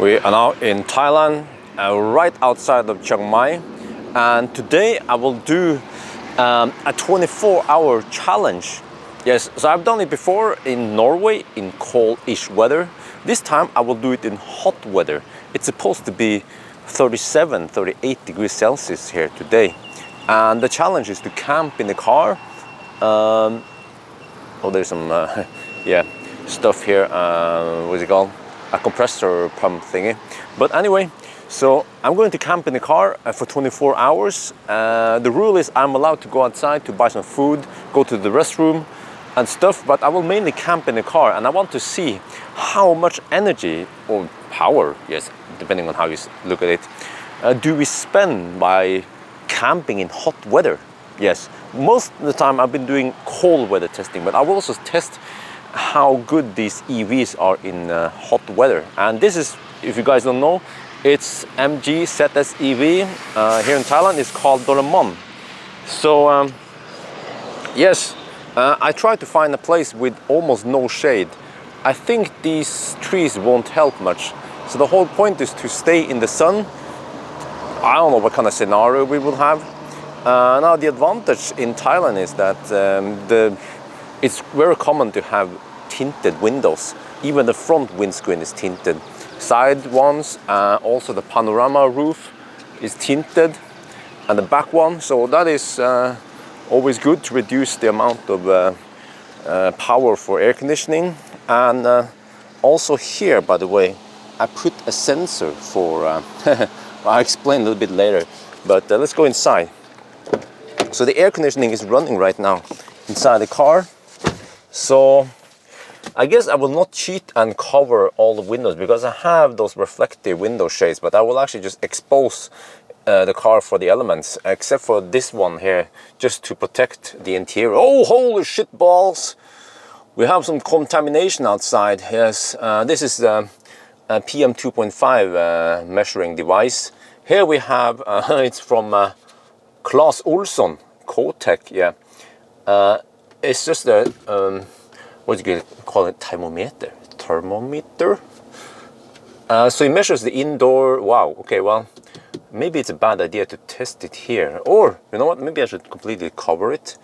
We are now in Thailand, right outside of Chiang Mai, and today I will do a 24-hour challenge. Yes, so I've done it before in Norway in cold-ish weather. This time I will do it in hot weather. It's supposed to be 37, 38 degrees Celsius here today. And the challenge is to camp in the car. Oh, there's some stuff here, what's it called? A compressor pump thingy. But anyway, so I'm going to camp in the car for 24 hours. The rule is I'm allowed to go outside to buy some food, go to the restroom and stuff, but I will mainly camp in the car, and I want to see how much energy or power, yes, depending on how you look at it, do we spend by camping in hot weather. Yes, most of the time I've been doing cold weather testing, but I will also test how good these EVs are in hot weather. And this is, if you guys don't know, it's MG ZS EV. Here in Thailand it's called Doraemon. So yes, I tried to find a place with almost no shade. I think these trees won't help much. So the whole point is to stay in the sun. I don't know what kind of scenario we will have. Now the advantage in Thailand is that it's very common to have tinted windows. Even the front windscreen is tinted. Side ones, also the panorama roof is tinted, and the back one. So that is always good to reduce the amount of power for air conditioning. And also here, by the way, I put a sensor for, I'll explain a little bit later, but let's go inside. So the air conditioning is running right now inside the car. So I guess I will not cheat and cover all the windows because I have those reflective window shades, but I will actually just expose the car for the elements, except for this one here, just to protect the interior. Oh, holy shit balls! We have some contamination outside. Yes, this is the PM 2.5 measuring device. Here we have, it's from Claes Olsson, Kotec, yeah. It's just a, what do you call it, thermometer? So it measures the indoor, wow, okay, well, maybe it's a bad idea to test it here. Or, you know what, maybe I should completely cover it.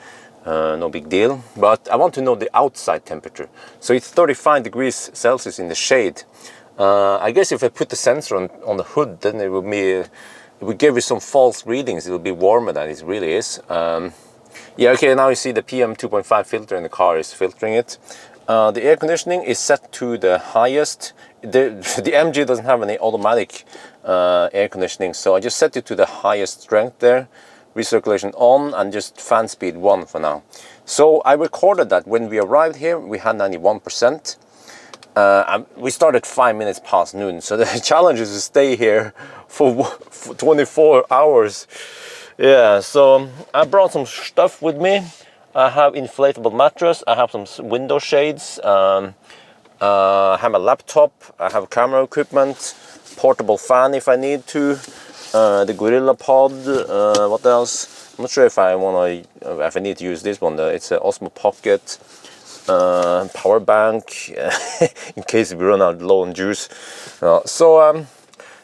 No big deal. But I want to know the outside temperature. So it's 35 degrees Celsius in the shade. I guess if I put the sensor on the hood, then it will be, it will give you some false readings. It will be warmer than it really is. Yeah, okay, now you see the PM 2.5 filter in the car is filtering it. The air conditioning is set to the highest. The MG doesn't have any automatic air conditioning, so I just set it to the highest strength there. Recirculation on, and just fan speed 1 for now. So I recorded that when we arrived here, we had 91%. We started 5 minutes past noon, so the challenge is to stay here for 24 hours. Yeah, so I brought some stuff with me. I have inflatable mattress, I have some window shades, I have a laptop, I have camera equipment, portable fan if I need to, the Gorilla Pod, what else? I'm not sure if I need to use this one. It's an Osmo Pocket, power bank in case we run out low on juice.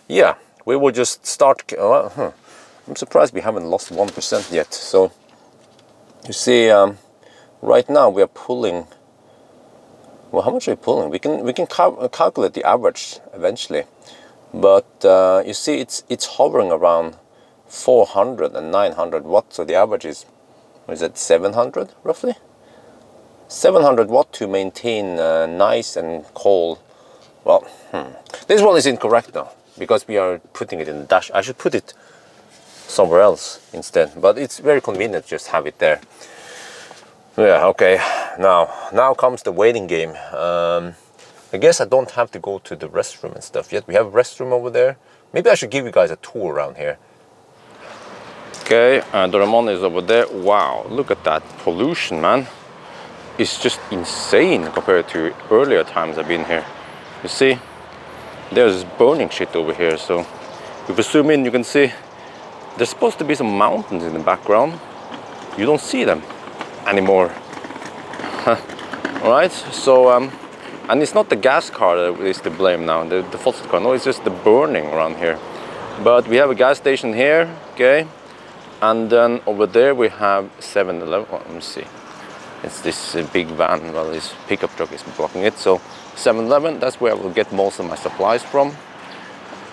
Yeah, we will just start. I'm surprised we haven't lost 1% yet. So you see, right now we are pulling. Well, how much are we pulling? We can calculate the average eventually, but you see, it's hovering around 400 and 900 watts. So the average is, what is that, 700 roughly? 700 watt to maintain nice and cold. Well, this one is incorrect though, because we are putting it in the dash. I should put it somewhere else instead, but it's very convenient to just have it there. Yeah, okay, now comes the waiting game. I guess I don't have to go to the restroom and stuff yet. We have a restroom over there. Maybe I should give you guys a tour around here. Okay, Doraemon is over there. Wow, look at that pollution, man. It's just insane compared to earlier times I've been here. You see, there's burning shit over here. So if we zoom in, you can see there's supposed to be some mountains in the background. You don't see them anymore. All right, so And it's not the gas car that is to blame now, the fossil car. No, it's just the burning around here. But we have a gas station here, okay? And then over there we have 7-Eleven. Oh, let me see. It's this big van, well, this pickup truck is blocking it. So 7-Eleven, that's where I will get most of my supplies from.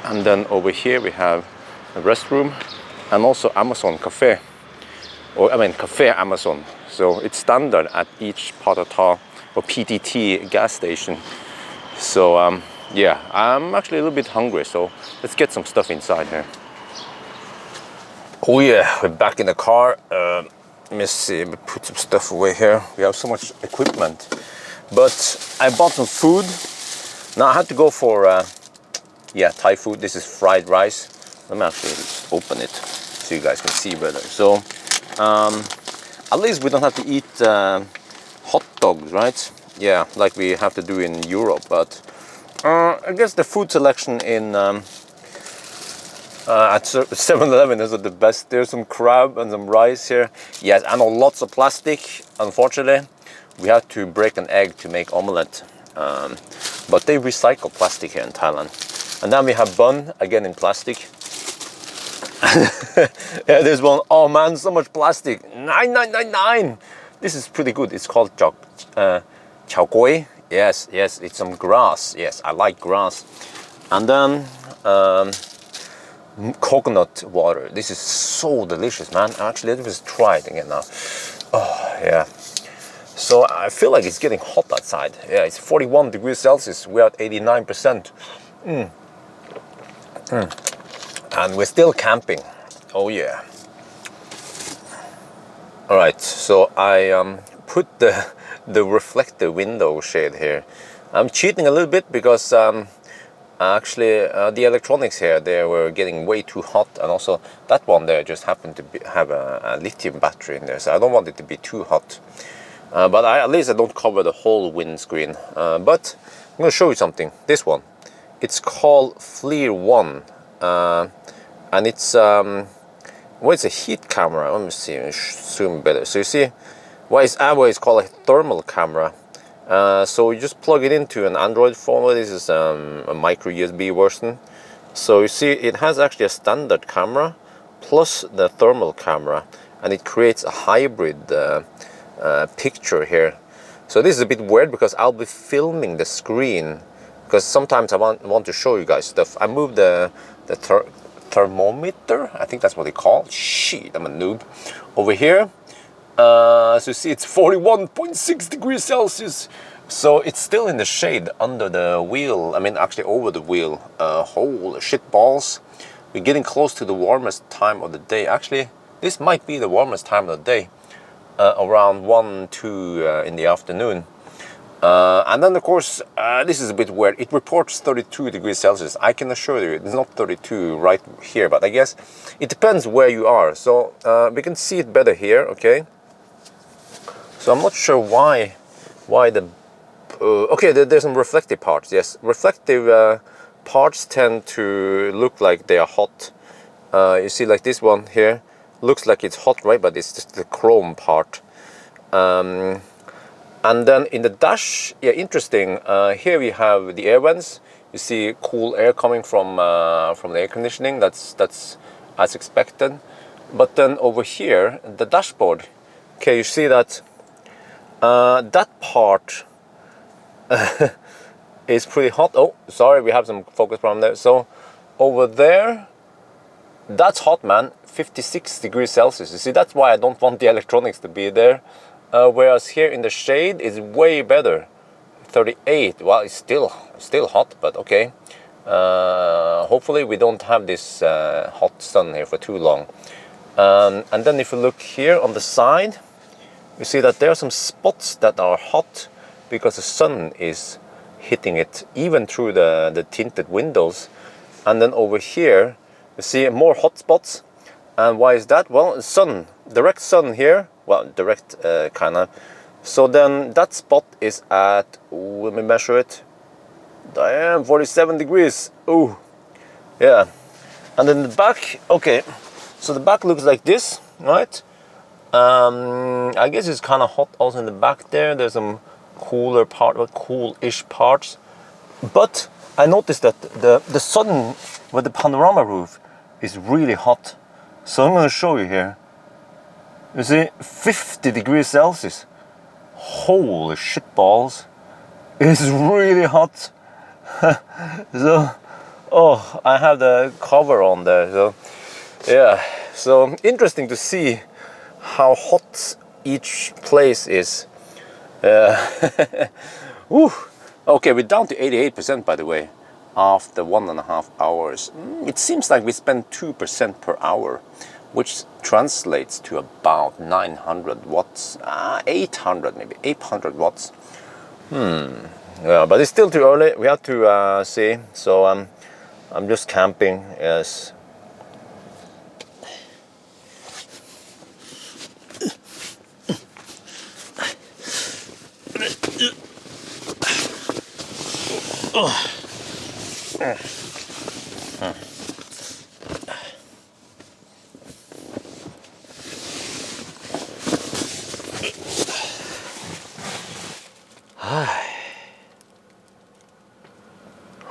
And then over here we have a restroom and also Amazon Cafe. Or I mean Cafe Amazon. So it's standard at each Patata or PTT gas station. So yeah, I'm actually a little bit hungry, so let's get some stuff inside here. Oh yeah, we're back in the car. Let me see, we put some stuff away here. We have so much equipment. But I bought some food. Now I had to go for, yeah, Thai food. This is fried rice. Let me actually just open it so you guys can see better. So, at least we don't have to eat hot dogs, right? Yeah, like we have to do in Europe. But I guess the food selection in at 7-Eleven is the best. There's some crab and some rice here. Yes, I know lots of plastic. Unfortunately, we have to break an egg to make omelette. But they recycle plastic here in Thailand. And then we have bun, again in plastic. Yeah, there's one. Oh man, so much plastic. 9,999. This is pretty good. It's called chao goi. Yes, yes, it's some grass. Yes, I like grass. And then coconut water. This is so delicious, man. Actually, let me just try it again now. Oh yeah. So I feel like it's getting hot outside. Yeah, it's 41 degrees Celsius. We're at 89%. And we're still camping. Oh yeah. All right, so I put the reflective window shade here. I'm cheating a little bit because actually the electronics here, they were getting way too hot, and also that one there just happened to have a lithium battery in there, so I don't want it to be too hot. But at least I don't cover the whole windscreen. But I'm going to show you something. This one, it's called FLIR 1. And it's well, it's a heat camera. Let me see, zoom better. So you see, it's called a thermal camera. So you just plug it into an Android phone. This is a micro USB version. So you see, it has actually a standard camera plus the thermal camera, and it creates a hybrid picture here. So this is a bit weird because I'll be filming the screen, because sometimes I want to show you guys stuff. I moved the thermometer, I think that's what they call. Shit, I'm a noob. Over here, so you see it's 41.6 degrees Celsius. So it's still in the shade under the wheel. I mean, actually over the wheel. Holy shit balls. We're getting close to the warmest time of the day. Actually, this might be the warmest time of the day. Around 1, 2 in the afternoon. And then of course, this is a bit weird. It reports 32 degrees Celsius. I can assure you it's not 32 right here, but I guess it depends where you are. So we can see it better here, okay? So I'm not sure why the... okay, there's some reflective parts, yes. Reflective parts tend to look like they are hot. You see, like this one here, looks like it's hot, right? But it's just the chrome part. And then in the dash, yeah, interesting. Here we have the air vents. You see cool air coming from the air conditioning. That's as expected. But then over here, the dashboard. Okay, you see that that part is pretty hot. Oh, sorry, we have some focus problem there. So over there, that's hot, man. 56 degrees Celsius. You see, that's why I don't want the electronics to be there. Whereas here in the shade is way better. 38. Well, it's still hot, but okay. Hopefully we don't have this hot sun here for too long. And then if you look here on the side, you see that there are some spots that are hot because the sun is hitting it even through the tinted windows. And then over here, you see more hot spots. And why is that? Well, sun, direct sun here. Well, direct kind of. So then that spot is at, let me measure it. Damn, 47 degrees. Ooh, yeah. And then the back, okay. So the back looks like this, right? I guess it's kind of hot also in the back there. There's some cooler part, or cool-ish parts. But I noticed that the sun with the panorama roof is really hot. So I'm going to show you here. You see, 50 degrees Celsius. Holy shit balls. It's really hot. So, oh, I have the cover on there. So, yeah. So interesting to see how hot each place is. Woo. Okay, we're down to 88% by the way, after 1.5 hours. It seems like we spend 2% per hour, which translates to about 900 watts, 800 maybe, 800 watts. Yeah, but it's still too early. We have to see. So I'm just camping. Yes.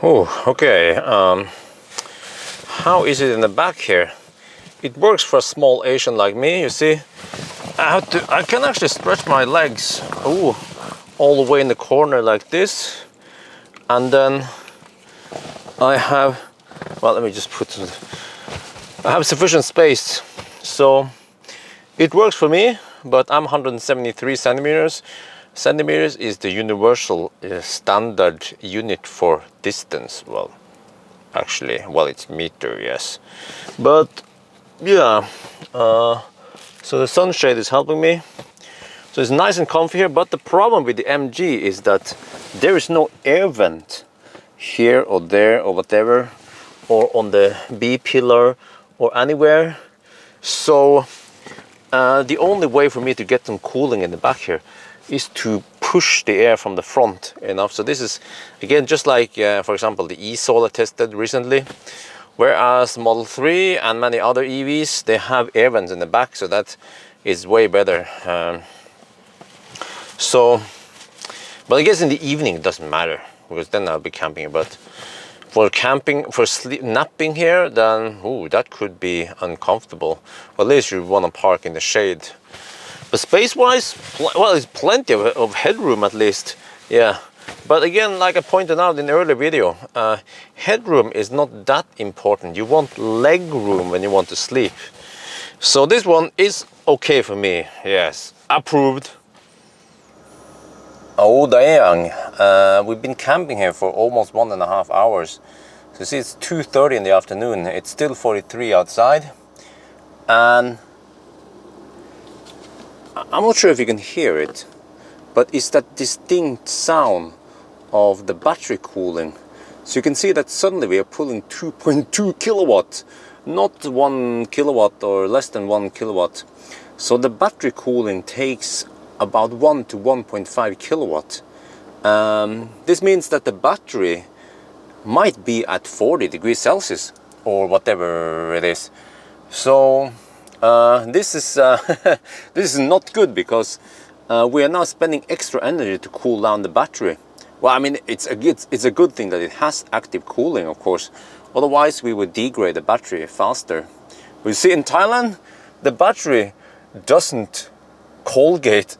Oh, okay. How is it in the back here? It works for a small Asian like me. You see, I can actually stretch my legs. Oh, all the way in the corner like this, and then I have. Well, let me just put. I have sufficient space, so it works for me. But I'm 173 centimeters. Centimeters is the universal standard unit for distance. Well, actually, well, it's meter, yes. But yeah, so the sunshade is helping me. So it's nice and comfy here. But the problem with the MG is that there is no air vent here or there or whatever, or on the B pillar or anywhere. So the only way for me to get some cooling in the back here is to push the air from the front enough. So this is again just like for example the e-Soul I tested recently, whereas Model 3 and many other EVs, they have air vents in the back, so that is way better. But I guess in the evening it doesn't matter, because then I'll be camping. But for camping, for napping here, then that could be uncomfortable. Well, at least you want to park in the shade. But space-wise, well, it's plenty of headroom at least, yeah. But again, like I pointed out in the earlier video, headroom is not that important. You want leg room when you want to sleep. So this one is okay for me, yes, approved. Oh, Dayang, we've been camping here for almost 1.5 hours. So you see, it's 2:30 in the afternoon. It's still 43 outside, and I'm not sure if you can hear it, but it's that distinct sound of the battery cooling. So you can see that suddenly we are pulling 2.2 kilowatts, not 1 kilowatt or less than 1 kilowatt. So the battery cooling takes about 1 to 1.5 kilowatt. This means that the battery might be at 40 degrees Celsius or whatever it is. So this is not good, because we are now spending extra energy to cool down the battery. Well, I mean, it's a good thing that it has active cooling, of course. Otherwise, we would degrade the battery faster. We see in Thailand, the battery doesn't Colgate.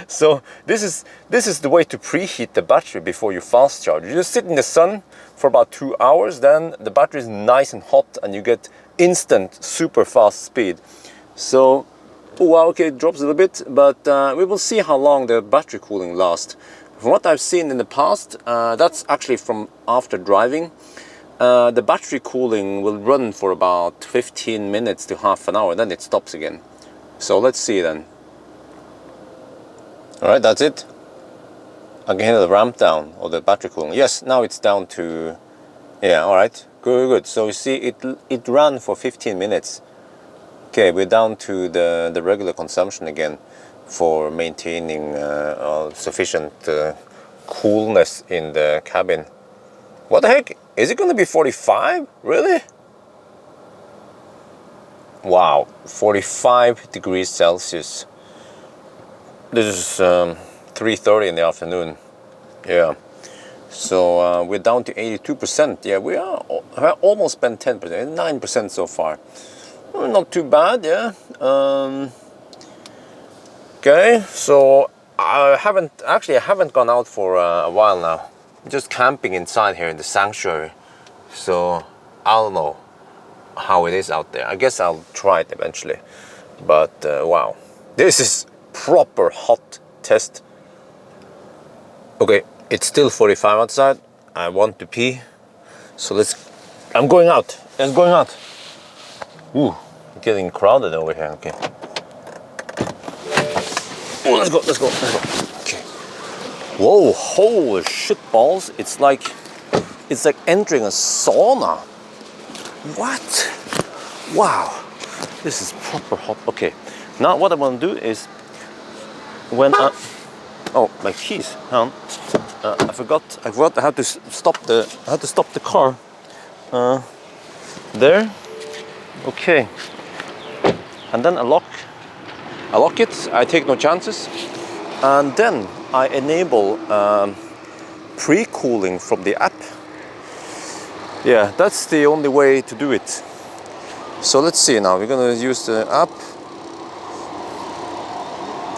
So this is the way to preheat the battery before you fast charge. You just sit in the sun for about 2 hours, then the battery is nice and hot, and you get instant super fast speed. So okay, it drops a little bit, but we will see how long the battery cooling lasts. From what I've seen in the past, that's actually from after driving, the battery cooling will run for about 15 minutes to half an hour, then it stops again. So let's see then. Alright, that's it. I can hear the ramp down of the battery cooling. Yes, now it's down to, yeah, alright, good. So you see, it ran for 15 minutes. Okay, we're down to the regular consumption again for maintaining sufficient coolness in the cabin. What the heck? Is it going to be 45? Really? Wow, 45 degrees Celsius. This is 3:30 in the afternoon. Yeah. So we're down to 82%. Yeah, we have almost spent 10%, 9% so far. Well, not too bad, yeah. Okay, so I haven't gone out for a while now. I'm just camping inside here in the sanctuary. So I don't know how it is out there. I guess I'll try it eventually. But wow, this is proper hot test. Okay, it's still 45 outside. I want to pee. So I'm going out. I'm going out. Ooh, getting crowded over here. Okay. Oh, let's go. Okay. Whoa, holy shit balls. It's like entering a sauna. What? Wow. This is proper hot. Okay. Now what I want to do is when oh, my keys. Hang on. I forgot I had to stop the car. There. Okay. And then I lock it. I take no chances. And then I enable pre-cooling from the app. Yeah, that's the only way to do it. So let's see now. We're gonna use the app.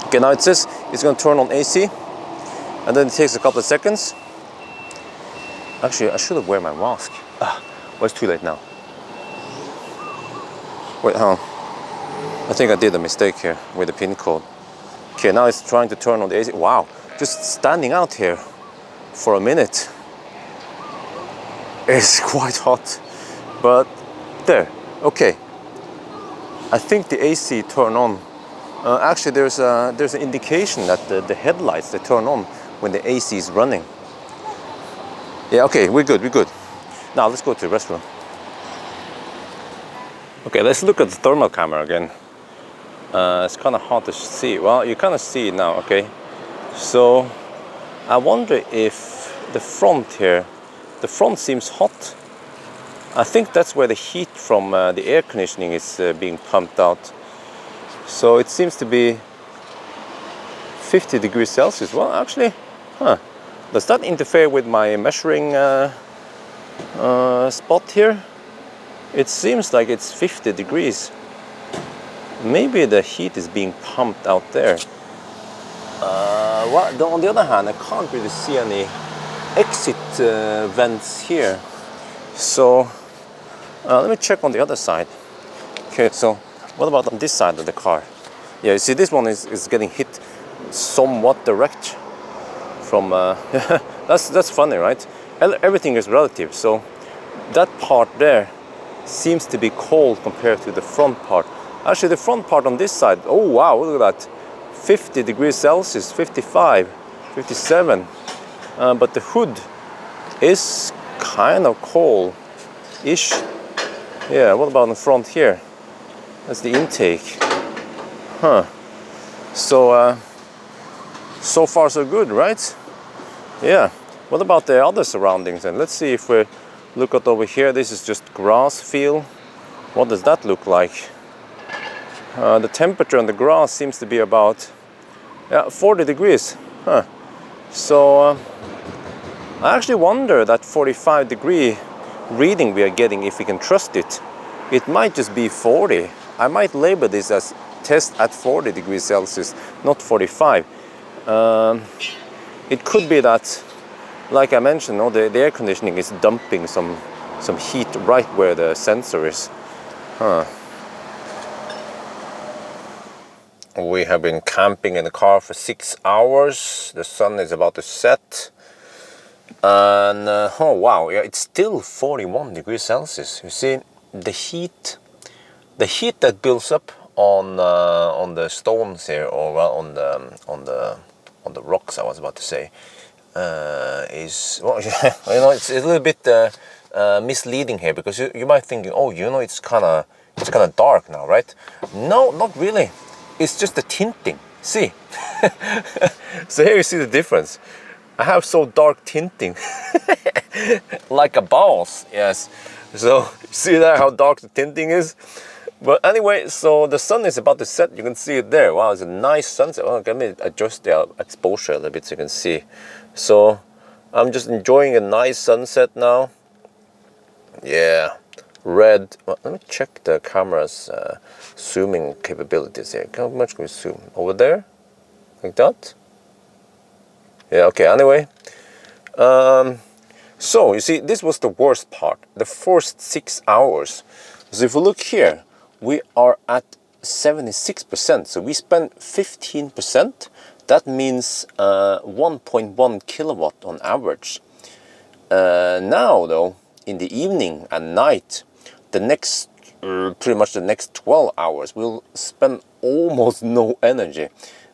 Okay, now it says it's gonna turn on AC, and then it takes a couple of seconds. Actually, I should have wear my mask. Well, it's too late now. Wait, hang on. I think I did a mistake here with the pin code. Okay, now it's trying to turn on the AC. Wow, just standing out here for a minute. It's quite hot, but there. Okay, I think the AC turned on. Actually, there's an indication that the headlights, they turn on when the AC is running. Yeah, okay, we're good. Now let's go to the restroom. Okay, let's look at the thermal camera again. It's kind of hard to see. Well, you kind of see it now, okay? So I wonder if the front seems hot. I think that's where the heat from the air conditioning is being pumped out. So it seems to be 50 degrees Celsius. Well, actually, does that interfere with my measuring spot here? It seems like it's 50 degrees. Maybe the heat is being pumped out there. Well, on the other hand, I can't really see any exit vents here. So let me check on the other side. Okay, so what about on this side of the car? Yeah, you see this one is getting hit somewhat direct from that's funny, right? Everything is relative. So that part there seems to be cold compared to the front part. Actually, the front part on this side, oh wow, look at that. 50 degrees Celsius, 55, 57. But the hood is kind of cold-ish. Yeah, what about in the front here? That's the intake. So, so far so good, right? Yeah. What about the other surroundings then? Let's see if we look at over here. This is just grass field. What does that look like? The temperature on the grass seems to be about 40 degrees. So I actually wonder that 45 degree reading we are getting, if we can trust it. It might just be 40. I might label this as test at 40 degrees Celsius, not 45. It could be that, like I mentioned, the air conditioning is dumping some heat right where the sensor is. We have been camping in the car for 6 hours. The sun is about to set. And oh wow, yeah, it's still 41 degrees Celsius. You see, the heat that builds up on the stones here, or well, on the rocks, I was about to say, is, well, you know, it's a little bit misleading here, because you might think, oh, you know, it's kind of dark now, right? No, not really. It's just the tinting. See? So here you see the difference. I have so dark tinting. Like a boss, yes. So, see that how dark the tinting is? But anyway, so the sun is about to set. You can see it there. Wow, it's a nice sunset. Oh, let me adjust the exposure a little bit so you can see. So I'm just enjoying a nice sunset now. Yeah, red. Well, let me check the camera's zooming capabilities here. How much can we zoom? Over there? Like that? Yeah, okay, anyway. So, you see, this was the worst part. The first 6 hours. So if we look here, we are at 76%. So we spent 15%. That means 1.1 kilowatt on average. Now, though, in the evening and night, the next, pretty much the next 12 hours, we'll spend almost no energy.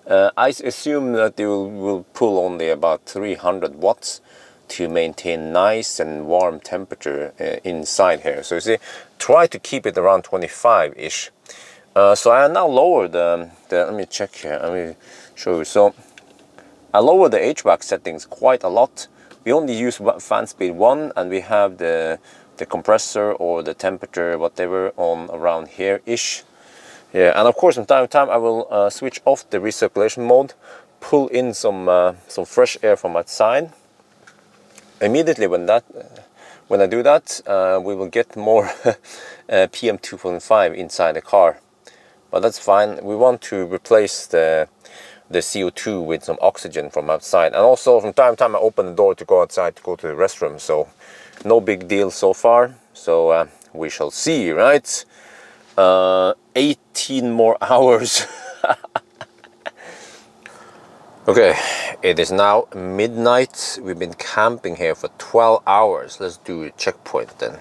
I assume that you will pull only about 300 watts to maintain nice and warm temperature inside here. So you see, try to keep it around 25-ish. So I now lowered the, let me check here, let me show you. So I lowered the HVAC settings quite a lot. We only use fan speed 1, and we have the compressor or the temperature, whatever, on around here-ish. Yeah, and of course from time to time I will switch off the recirculation mode, pull in some fresh air from outside. Immediately when I do that, we will get more PM 2.5 inside the car. But that's fine. We want to replace the CO2 with some oxygen from outside. And also from time to time I open the door to go outside to go to the restroom. So no big deal so far. So we shall see, right? 18 more hours. Okay, it is now midnight. We've been camping here for 12 hours. Let's do a checkpoint then.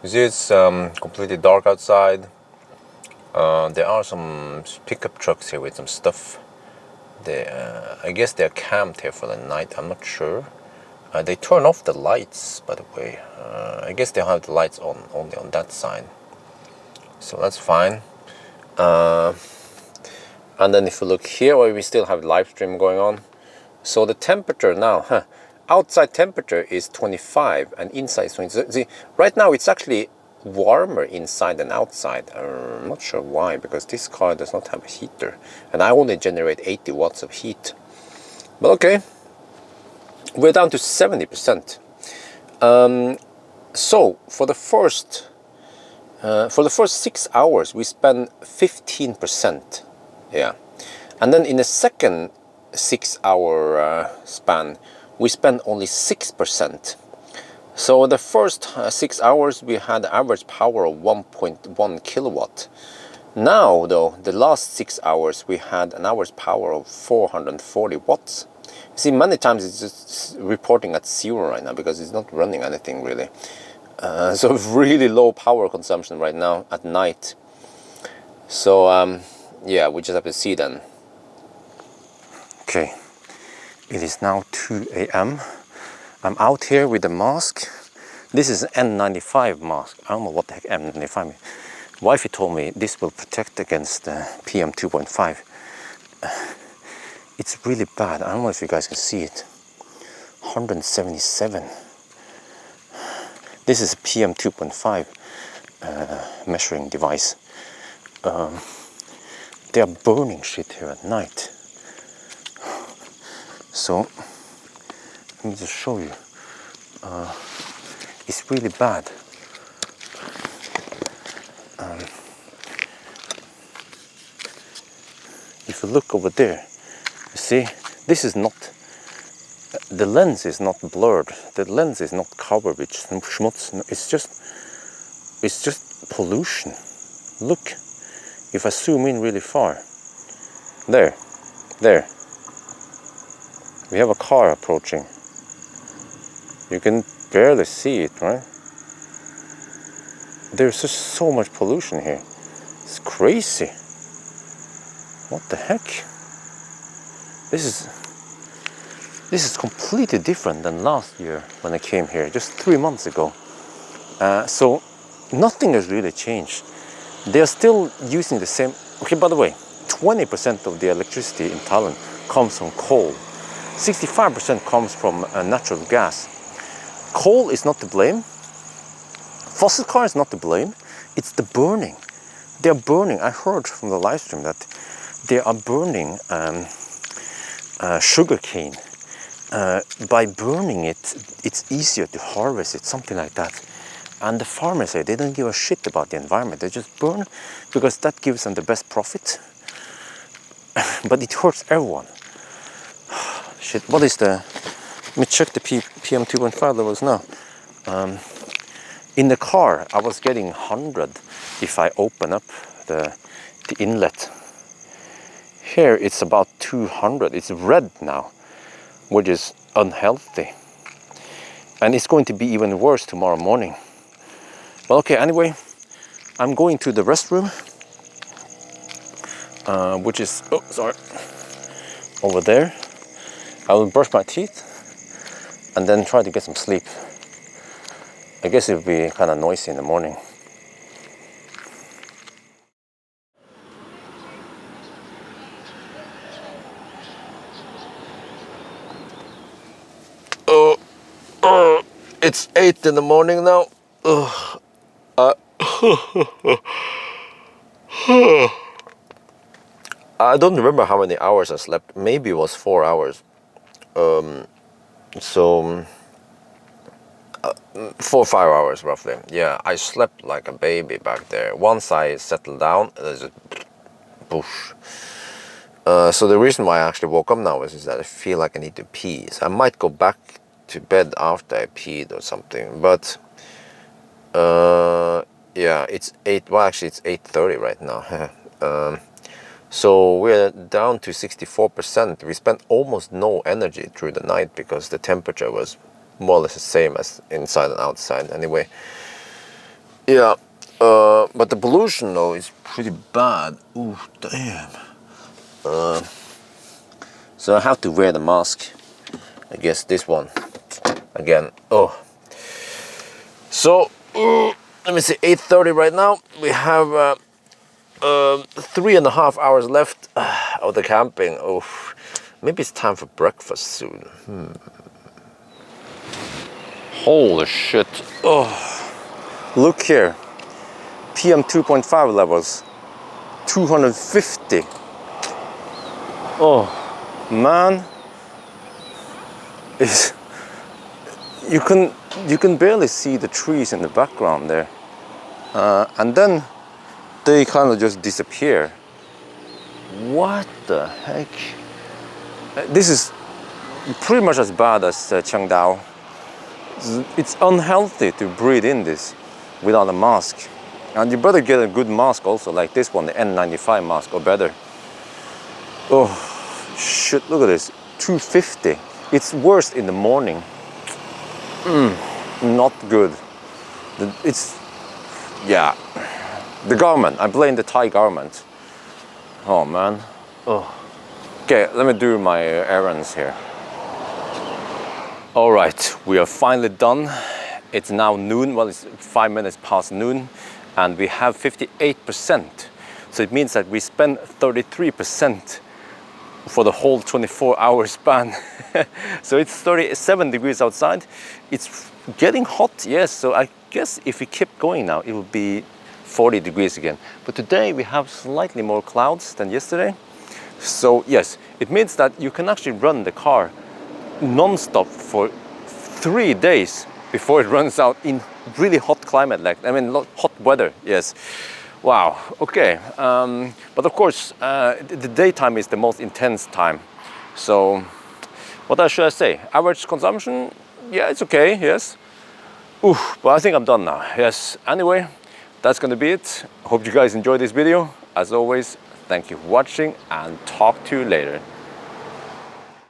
You see, it's completely dark outside. There are some pickup trucks here with some stuff. I guess they're camped here for the night. I'm not sure. They turn off the lights, by the way. I guess they'll have the lights on only on that side. So that's fine. And then if you look here, we still have live stream going on. So the temperature now, outside temperature is 25 and inside is 20. See, right now it's actually warmer inside than outside. I'm not sure why, because this car does not have a heater. And I only generate 80 watts of heat. But okay, we're down to 70%. So for the first 6 hours, we spend 15%. Yeah, and then in the second 6 hour span, we spend only 6%. So the first 6 hours, we had an average power of 1.1 kilowatt. Now, though, the last 6 hours, we had an average power of 440 watts. You see, many times it's just reporting at 0 right now because it's not running anything really. So really low power consumption right now at night. So yeah, we just have to see then. Okay, it is now 2 a.m. I'm out here with the mask. This is an N95 mask. I don't know what the heck N95 means. Wifey told me this will protect against PM 2.5. It's really bad. I don't know if you guys can see it. 177. This is a PM 2.5 measuring device. They are burning shit here at night. So let me just show you. It's really bad. If you look over there, you see, this is not, the lens is not blurred. The lens is not covered with schmutz. It's just pollution. Look. If I zoom in really far, there, we have a car approaching. You can barely see it, right? There's just so much pollution here. It's crazy. What the heck? This is completely different than last year when I came here, just 3 months ago. So nothing has really changed. They are still using the same. Okay, by the way, 20% of the electricity in Thailand comes from coal. 65% comes from natural gas. Coal is not to blame. Fossil car is not to blame. It's the burning. They are burning. I heard from the live stream that they are burning sugar cane. By burning it, it's easier to harvest it, something like that. And the farmers say they don't give a shit about the environment. They just burn because that gives them the best profit. But it hurts everyone. Shit, what is the... Let me check the PM 2.5 levels now. In the car, I was getting 100 if I open up the inlet. Here it's about 200. It's red now, which is unhealthy. And it's going to be even worse tomorrow morning. Well, okay, anyway, I'm going to the restroom, which is, oh, sorry, over there. I will brush my teeth and then try to get some sleep. I guess it'll be kind of noisy in the morning. It's 8 in the morning now. I don't remember how many hours I slept. Maybe it was 4 hours. 4 or 5 hours roughly. Yeah, I slept like a baby back there. Once I settled down, there's a push. So the reason why I actually woke up now is that I feel like I need to pee. So I might go back to bed after I peed or something. But yeah, it's 8. Well, actually, it's 8:30 right now. So we're down to 64%. We spent almost no energy through the night because the temperature was more or less the same as inside and outside anyway. Yeah, but the pollution though is pretty bad. Ooh, damn. So I have to wear the mask. I guess this one again. Oh, so let me see. 8:30 right now. We have 3.5 hours left of the camping. Oh, maybe it's time for breakfast soon. Holy shit. Oh, look here. PM 2.5 levels. 250. Oh, man. You can barely see the trees in the background there. And then they kind of just disappear. What the heck? This is pretty much as bad as Chengdao. It's unhealthy to breathe in this without a mask. And you better get a good mask also, like this one, the N95 mask, or better. Oh, shit, look at this, 250. It's worse in the morning. Not good. Yeah. The government, I blame the Thai government. Oh, man. Oh. Okay, let me do my errands here. All right, we are finally done. It's now noon, well, it's 5 minutes past noon, and we have 58%. So it means that we spent 33% for the whole 24-hour span. So it's 37 degrees outside. It's getting hot, yes. So I guess if we keep going now, it will be 40 degrees again. But today we have slightly more clouds than yesterday. So yes, it means that you can actually run the car non-stop for 3 days before it runs out in really hot climate, hot weather, yes. Wow, okay. But of course, the daytime is the most intense time. So what should I say? Average consumption? Yeah, it's okay, yes. Oof, but I think I'm done now, yes. Anyway, that's gonna be it. Hope you guys enjoyed this video. As always, thank you for watching and talk to you later.